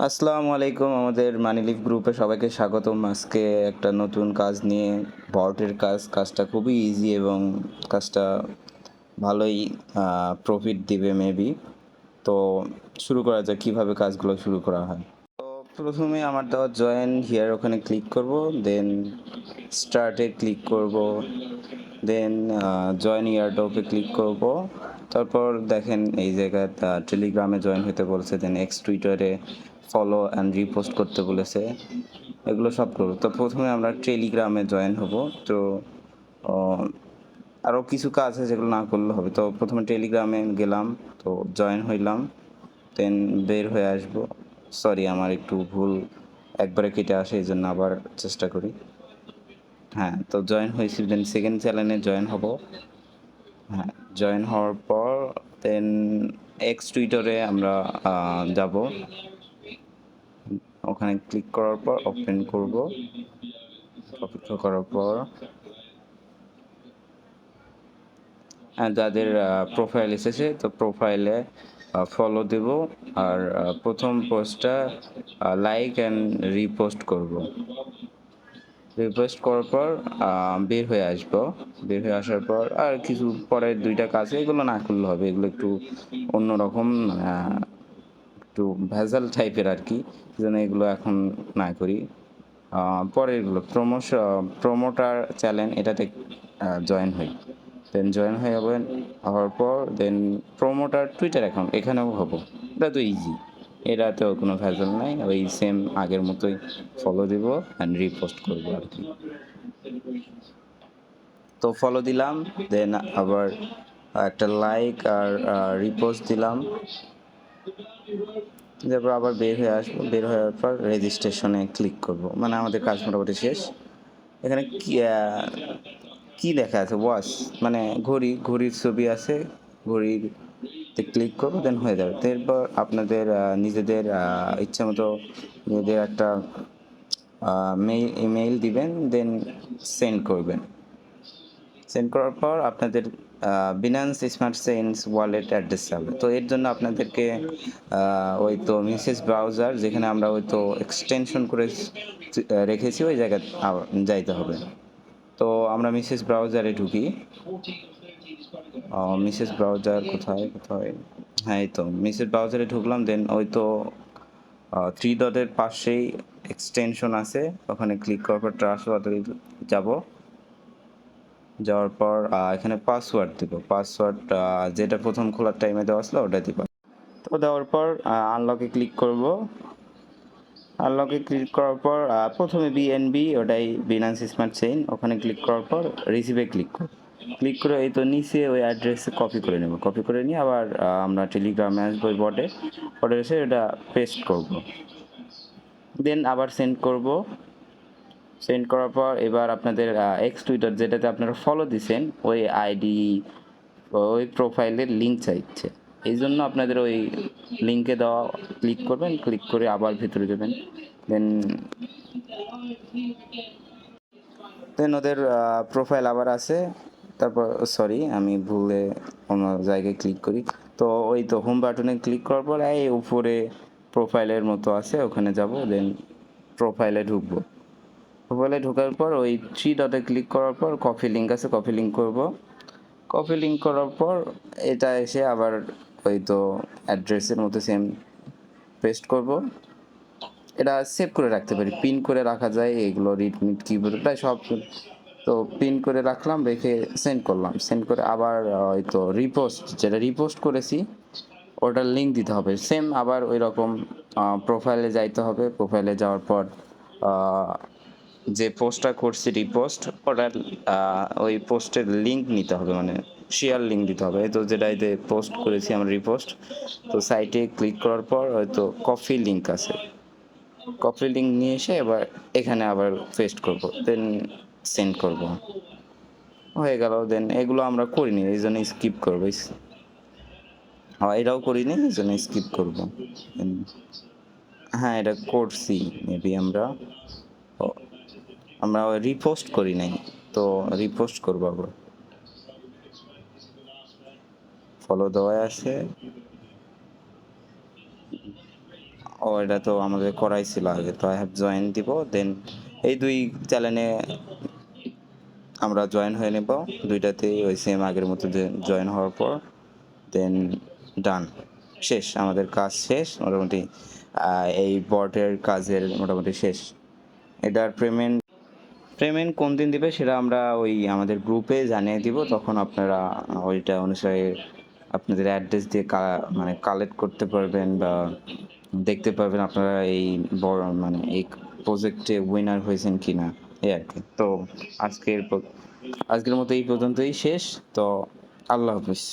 আসসালামু আলাইকুম। আমাদের মানিলিভ গ্রুপে সবাইকে স্বাগতম। আজকে একটা নতুন কাজ নিয়ে ভল্টের কাজটা খুবই ইজি এবং কাজটা ভালোই প্রফিট দিবে মেবি। তো শুরু করা যাক কীভাবে কাজগুলো শুরু করা হয়। তো প্রথমে আমার দেওয়া জয়েন হিয়ার ওখানে ক্লিক করব, দেন স্টার্টে ক্লিক করব, দেন জয়েন ইয়ারডপে ক্লিক করব। তারপর দেখেন এই জায়গায় টেলিগ্রামে জয়েন হতে বলেছে, দেন এক্স টুইটারে ফলো অ্যান্ড রিপোস্ট করতে বলেছে। এগুলো সব করব। তো প্রথমে আমরা টেলিগ্রামে জয়েন হব। তো আরও কিছু কাজ আছে যেগুলো না করলে হবে। তো প্রথমে টেলিগ্রামে গেলাম, তো জয়েন হইলাম, দেন বের হয়ে আসবো। সরি, আমার একটু ভুল একবারে কেটে আসে, এই জন্য আবার চেষ্টা করি। হ্যাঁ, তো জয়েন হয়েছি, দেন সেকেন্ড চ্যানেলে জয়েন হব। হ্যাঁ, জয়েন হওয়ার পর দেন এক্স টুইটারে আমরা যাব। ওখানে ক্লিক করার পর ওপেন করব। অপেক্ষা করার পর যাদের প্রোফাইল এসেছে, তো প্রোফাইলে ফলো দেব, আর প্রথম পোস্টটা লাইক অ্যান্ড রিপোস্ট করব। রিকোয়েস্ট করার পর বের হয়ে আসবো। বের হয়ে আসার পর আর কিছু পরের দুইটা কাজ এগুলো না করলে হবে, এগুলো একটু অন্যরকম, একটু ভেজাল টাইপের আর কি, যেন এগুলো এখন না করি। পরেরগুলো প্রমোটার চ্যানেল, এটাতে জয়েন হই। দেন জয়েন হয়ে যাবেন, হওয়ার পর দেন প্রমোটার টুইটার অ্যাকাউন্ট, এখানেও হবো। এটা তো ইজি, এটাতেও কোনো ভেজাল নাই, ওই সেম আগের মতোই ফলো দিব অ্যান্ড রিপোস্ট করবো আর কি। তো ফলো দিলাম, দেন আবার একটা লাইক আর রিপোস্ট দিলাম। তারপর আবার বের হয়ে আসবো, বের হওয়ার পর রেজিস্ট্রেশনে ক্লিক করব, মানে আমাদের কাজ মোটামুটি শেষ। এখানে কি লেখা আছে, ওয়াচ, মানে ঘড়ির ছবি আছে, ঘড়িতে ক্লিক করবো, দেন হয়ে যাবে। এরপর আপনাদের নিজেদের ইচ্ছা মতো নিজেদের একটা ইমেইল দিবেন, দেন সেন্ড করবেন। সেন্ড করার পর আপনাদের Binance smart chains wallet address যাবে। তো এর জন্য আপনাদেরকে ওই তো মেসেজ ব্রাউজার, যেখানে আমরা ওই তো এক্সটেনশন করে রেখেছি, ওই জায়গায় যাইতে হবে। তো আমরা মেসেজ ব্রাউজারে ঢুকি। মেসেজ ব্রাউজার কোথায় কোথায়, হ্যাঁ এই তো মেসেজ ব্রাউজারে ঢুকলাম। দেন ওই তো থ্রি ডটের পাশেই এক্সটেনশন আছে, ওখানে ক্লিক করার পর ট্রান্সফার যাব। যাওয়ার পর এখানে পাসওয়ার্ড দিব, পাসওয়ার্ড যেটা প্রথম খোলার টাইমে দেওয়া ছিল ওটা দিব। তো দেওয়ার পর আনলকে ক্লিক করব। আনলকে ক্লিক করার পর প্রথমে বিএনবি, ওটাই বিনান্স স্মার্ট চেইন, ওখানে ক্লিক করার পর রিসিভে ক্লিক করব। ক্লিক করে এই তো নিচে ওই অ্যাড্রেসে কপি করে নেব, কপি করে নিয়ে আবার আমরা টেলিগ্রামে আসবো, ওই বটে এসে এটা পেস্ট করব, দেন আবার সেন্ড করব। সেন্ড করার পর এবার আপনাদের এক্স টুইটার, যেটাতে আপনারা ফলো দিছেন, ওই আইডি, ওই প্রোফাইলের লিঙ্ক চাইছে। এই জন্য আপনাদের ওই লিঙ্কে দেওয়া ক্লিক করবেন, ক্লিক করে আবার ভিতরে যাবেন। দেন দেন ওদের প্রোফাইল আবার আছে। তারপর সরি, আমি ভুলে অন্য জায়গায় ক্লিক করি। তো ওই তো হোম বাটনে ক্লিক করার পর এই উপরে প্রোফাইলের মতো আছে, ওখানে যাব, দেন প্রোফাইলে ঢুকবো। প্রোফাইলে ঢোকার পর ওই থ্রি ডটে ক্লিক করার পর কপি লিঙ্ক আছে, কপি লিঙ্ক করব। কপি লিঙ্ক করার পর এটা এসে আবার ওই তো অ্যাড্রেসের মতো সেম পেস্ট করব। এটা সেভ করে রাখতে পারি, পিন করে রাখা যায়, এগুলো রিডমিট কিবোর্ড প্রায় সব। তো পিন করে রাখলাম, রেখে সেন্ড করলাম। সেন্ড করে আবার ওই তো রিপোস্ট, যেটা রিপোস্ট করেছি ওটার লিঙ্ক দিতে হবে সেম, আবার ওই রকম প্রোফাইলে যাইতে হবে। প্রোফাইলে যাওয়ার পর যে পোস্টটা করছি রিপোস্ট, ওটার ওই পোস্টের লিঙ্ক নিতে হবে, মানে শেয়ার লিঙ্ক দিতে হবে। তো যেটা এতে পোস্ট করেছি আমরা রিপোস্ট, তো সাইটে ক্লিক করার পর হয়তো কপি লিঙ্ক আছে, কপি লিঙ্ক নিয়ে এসে এবার এখানে আবার পেস্ট করব, দেন সেন্ড করব, হয়ে গেল। দেন এগুলো আমরা করিনি, এই জন্য স্কিপ করবো। হ্যাঁ, এটাও করিনি, এই জন্য স্কিপ করবো। হ্যাঁ, এটা করছি মেবি আমরা, আমরা রিপোস্ট করি নাই, তো রিপোস্ট করবো আবার। ফলো দেওয়া আছে, ও এটা তো আমাদের করাই ছিল আগে, তো আই হ্যাভ জয়েন দিব, দেন এই 2 চ্যানেলে আমরা জয়েন হয়ে নেব। 2টাতেই ওই সেম আগের মতো জয়েন হওয়ার পর দেন ডান, শেষ, আমাদের কাজ শেষ মোটামুটি। এই বটের কাজের মোটামুটি শেষ। এটার পেমেন্ট কোন দিন দিবে সেটা আমরা ওই আমাদের গ্রুপে জানিয়ে দিব, তখন আপনারা ওইটা অনুসারে আপনাদের অ্যাড্রেস দিয়ে মানে কালেক্ট করতে পারবেন বা দেখতে পারবেন আপনারা এই বড় মানে এই প্রজেক্টে উইনার হয়েছেন কিনা, এই আর কি। তো আজকের মতো এই পর্যন্তই শেষ। তো আল্লাহ হাফিজ।